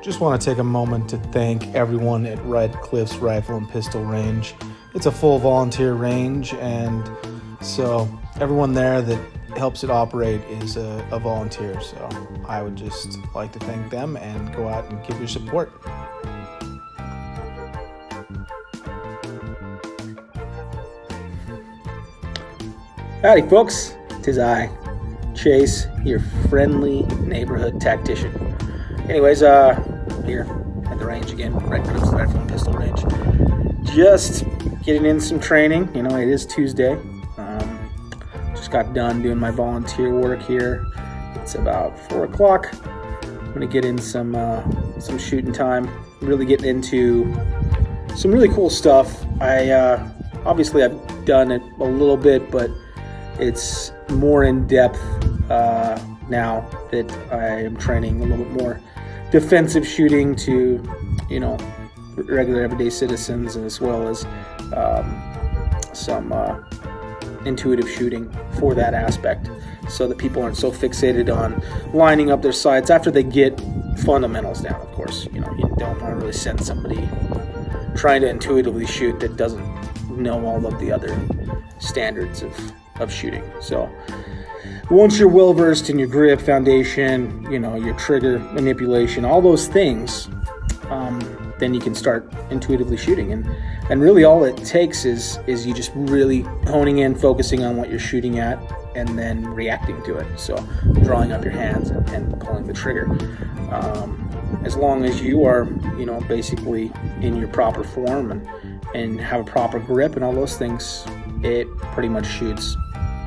Just want to take a moment to thank everyone at Red Cliffs Rifle and Pistol Range. It's a full volunteer range, and so everyone there that helps it operate is a volunteer. So I would just like to thank them and go out and give your support. Howdy folks, 'tis I, Chase, your friendly neighborhood tactician. Anyways, here at the range again, Red Cliffs Rifle and Pistol Range. Just getting in some training. You know, it is Tuesday. Just got done doing my volunteer work here. It's about 4 o'clock. I'm gonna get in some shooting time. Really getting into some really cool stuff. Obviously I've done it a little bit, but it's more in depth now that I am training a little bit more defensive shooting to, you know, regular everyday citizens, and as well as some intuitive shooting for that aspect, so that people aren't so fixated on lining up their sights after they get fundamentals down. Of course, you know, you don't want to really send somebody trying to intuitively shoot that doesn't know all of the other standards of shooting. So once you're well versed in your grip, foundation, you know, your trigger manipulation, all those things, then you can start intuitively shooting. And really all it takes is you just really honing in, focusing on what you're shooting at, and then reacting to it. So drawing up your hands and pulling the trigger. As long as you are, you know, basically in your proper form and have a proper grip and all those things, it pretty much shoots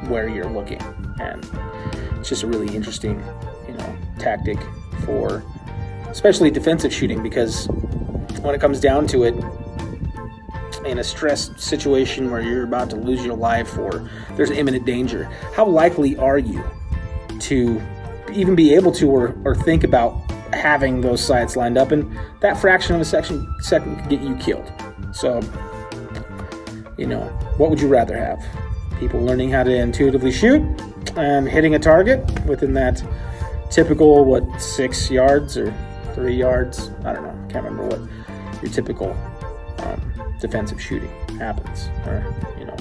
where you're looking. And it's just a really interesting, you know, tactic for especially defensive shooting, because when it comes down to it, in a stress situation where you're about to lose your life or there's imminent danger, how likely are you to even be able to or think about having those sights lined up? And that fraction of a second could get you killed. So, you know, what would you rather have? People learning how to intuitively shoot and hitting a target within that typical, 6 yards or 3 yards? I don't know. Can't remember what your typical defensive shooting happens. Or, you know,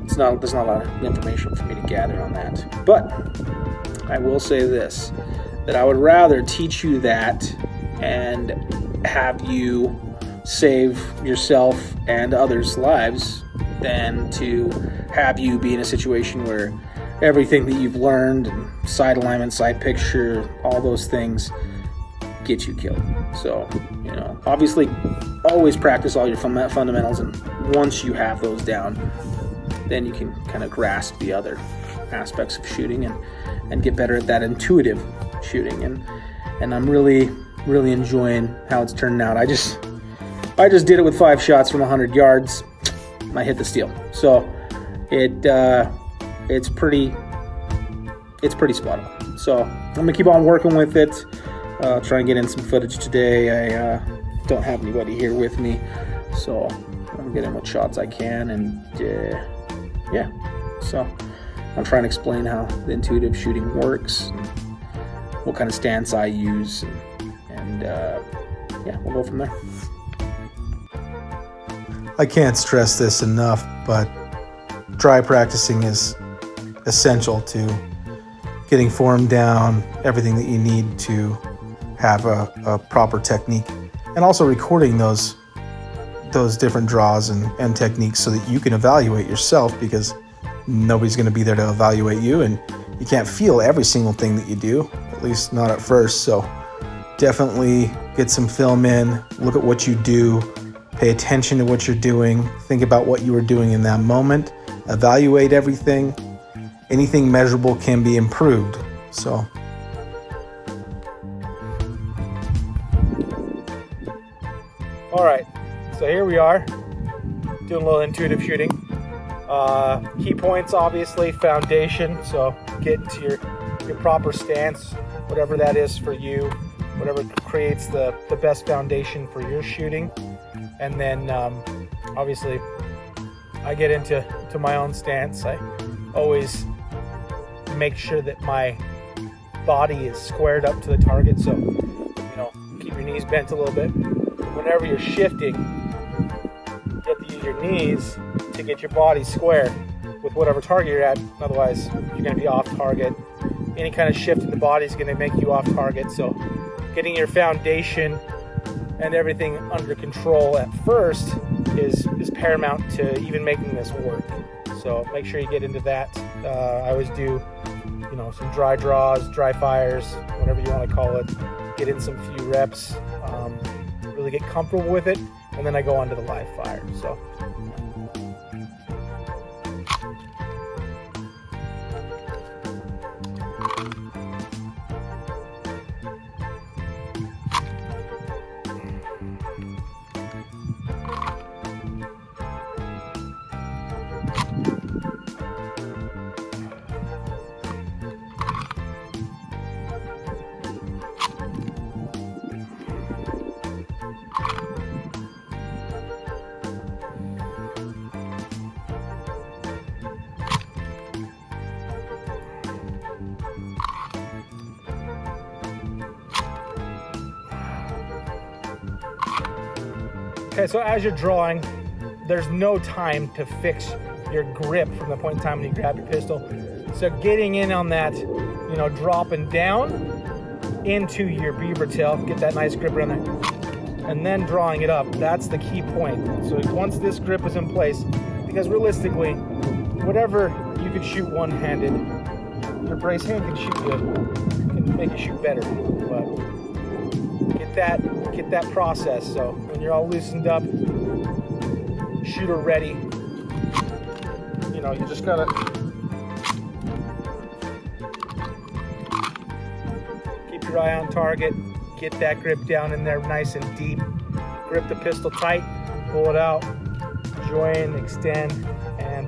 there's not a lot of information for me to gather on that. But I will say this, that I would rather teach you that and have you save yourself and others' lives than to have you be in a situation where everything that you've learned, sight alignment, sight picture, all those things, get you killed. So, you know, obviously always practice all your fundamentals, and once you have those down, then you can kind of grasp the other aspects of shooting and get better at that intuitive shooting. And I'm really enjoying how it's turning out. I just did it with 5 shots from 100 yards. I hit the steel. So it's pretty spot on. So I'm gonna keep on working with it. Try and get in some footage today. I don't have anybody here with me, so I'm getting what shots I can, and yeah. So I'm trying to explain how the intuitive shooting works, and what kind of stance I use, and yeah, we'll go from there. I can't stress this enough, but dry practicing is essential to getting form down, everything that you need to have a proper technique, and also recording those different draws and techniques so that you can evaluate yourself, because nobody's going to be there to evaluate you, and you can't feel every single thing that you do, at least not at first. So definitely get some film in, look at what you do, pay attention to what you're doing, think about what you were doing in that moment, evaluate everything. Anything measurable can be improved. So all right, so here we are doing a little intuitive shooting. Key points, obviously, foundation. So get into your proper stance, whatever that is for you, whatever creates the best foundation for your shooting. And then obviously I get into my own stance. I always make sure that my body is squared up to the target. So, keep your knees bent a little bit. Whenever you're shifting, you have to use your knees to get your body square with whatever target you're at. Otherwise, you're going to be off target. Any kind of shift in the body is going to make you off target. So getting your foundation and everything under control at first is paramount to even making this work. So make sure you get into that. I always do, some dry draws, dry fires, whatever you want to call it. Get in some few reps, really get comfortable with it, and then I go on to the live fire. So. Okay, so as you're drawing, there's no time to fix your grip from the point in time when you grab your pistol. So getting in on that, dropping down into your beaver tail, get that nice grip around there, and then drawing it up. That's the key point. So once this grip is in place, because realistically, whatever you could shoot one-handed, your brace hand can make you shoot better. But get that process. So when you're all loosened up, shooter ready, you just gotta keep your eye on target, get that grip down in there nice and deep, grip the pistol tight, pull it out, join, extend, and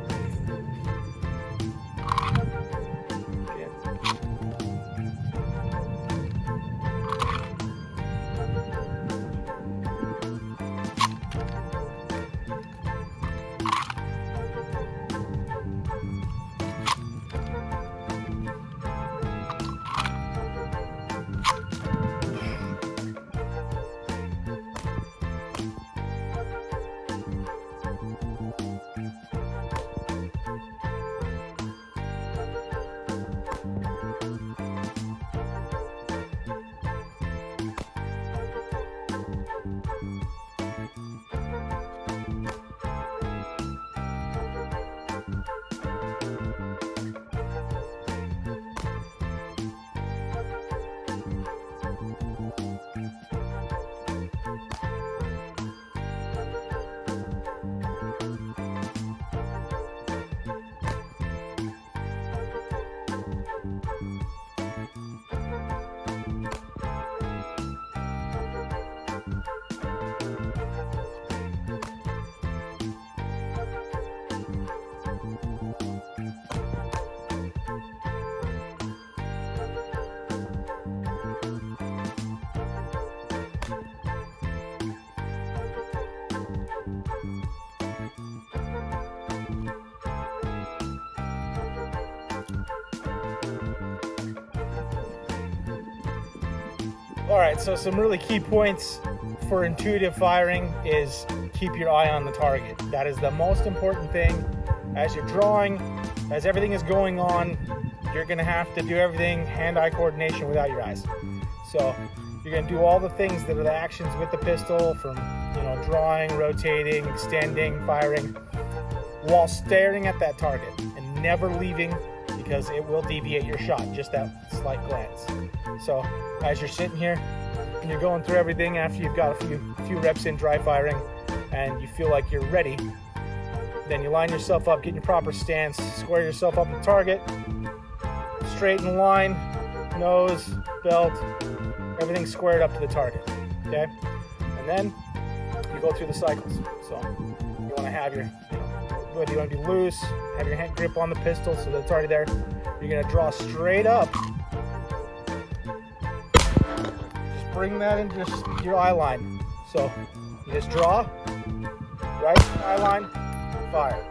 all right, so some really key points for intuitive firing is keep your eye on the target. That is the most important thing. As you're drawing, as everything is going on, you're gonna have to do everything hand-eye coordination without your eyes. So you're gonna do all the things that are the actions with the pistol, from drawing, rotating, extending, firing, while staring at that target and never leaving, because it will deviate your shot, just that slight glance. So as you're sitting here and you're going through everything after you've got a few reps in dry firing and you feel like you're ready, then you line yourself up, get in your proper stance, square yourself up to target, straighten line, nose, belt, everything squared up to the target, okay? And then you go through the cycles. So you want to have your, whether you want to be loose, have your hand grip on the pistol so that it's already there. You're going to draw straight up. Just bring that into your eye line. So you just draw, right eye line, fire.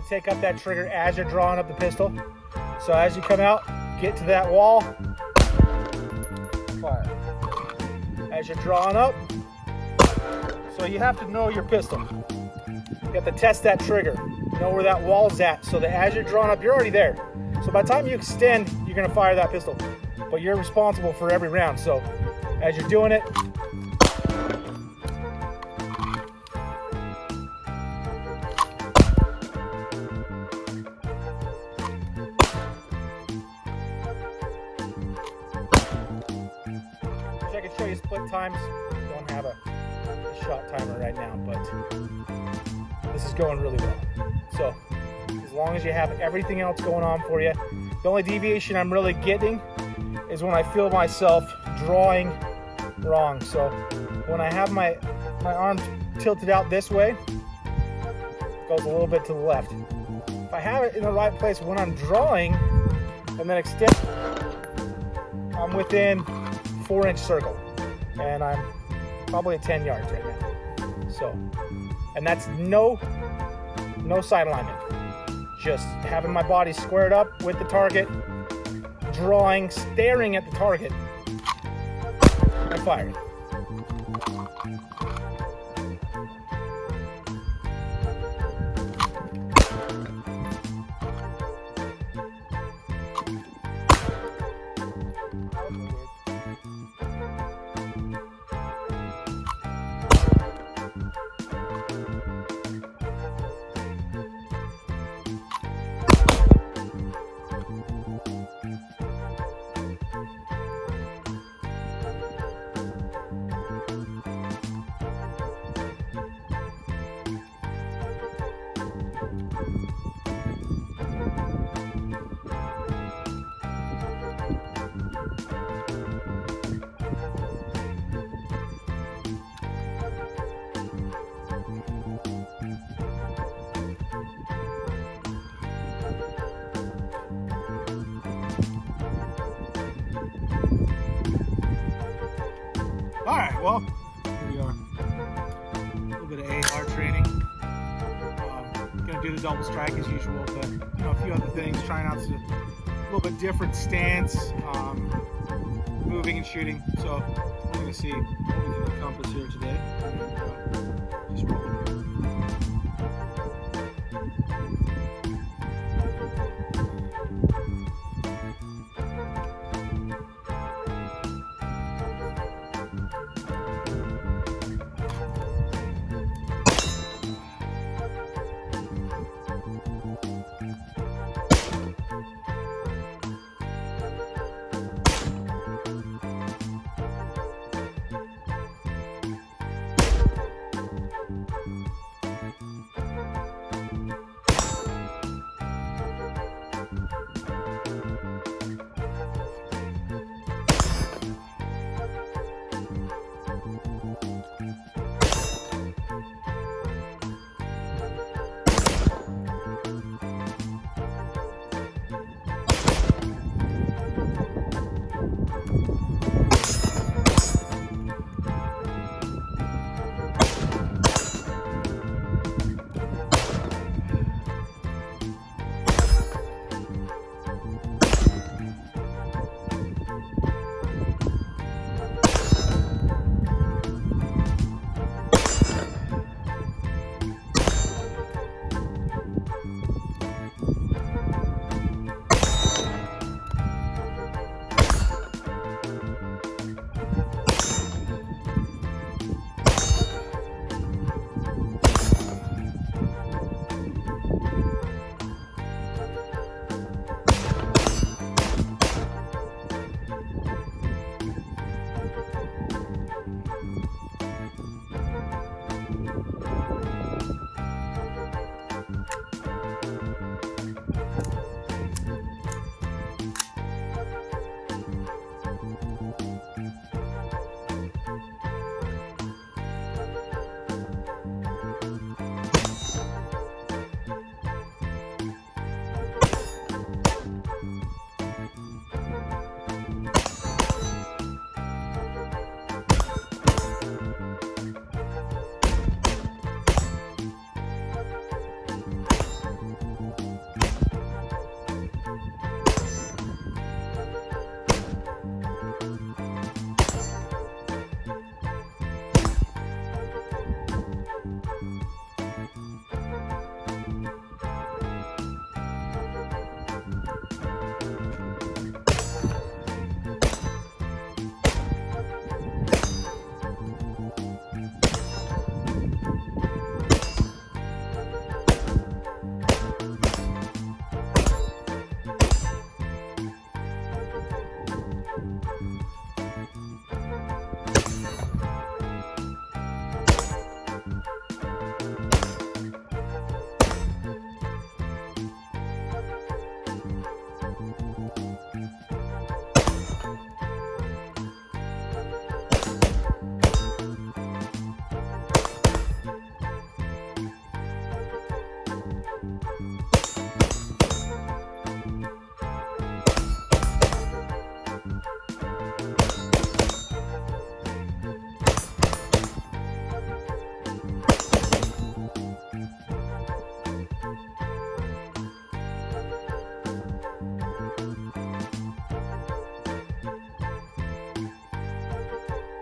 to take up that trigger as you're drawing up the pistol. So as you come out, get to that wall, fire. As you're drawing up, so you have to know your pistol. You have to test that trigger, know where that wall's at, so that as you're drawing up, you're already there. So by the time you extend, you're gonna fire that pistol, but you're responsible for every round. So as you're doing it, I can show you split times. Don't have a shot timer right now, but this is going really well. So as long as you have everything else going on for you, the only deviation I'm really getting is when I feel myself drawing wrong. So when I have my arm tilted out this way, it goes a little bit to the left. If I have it in the right place when I'm drawing and then extend, I'm within 4-inch circle, and I'm probably at 10 yards right now. So, and that's no side alignment, just having my body squared up with the target, drawing, staring at the target, and firing. All right, well, here we are. A little bit of AR training. Gonna do the double strike as usual, but a few other things. Trying out a little bit different stance, moving and shooting. So we're gonna see what we can accomplish here today.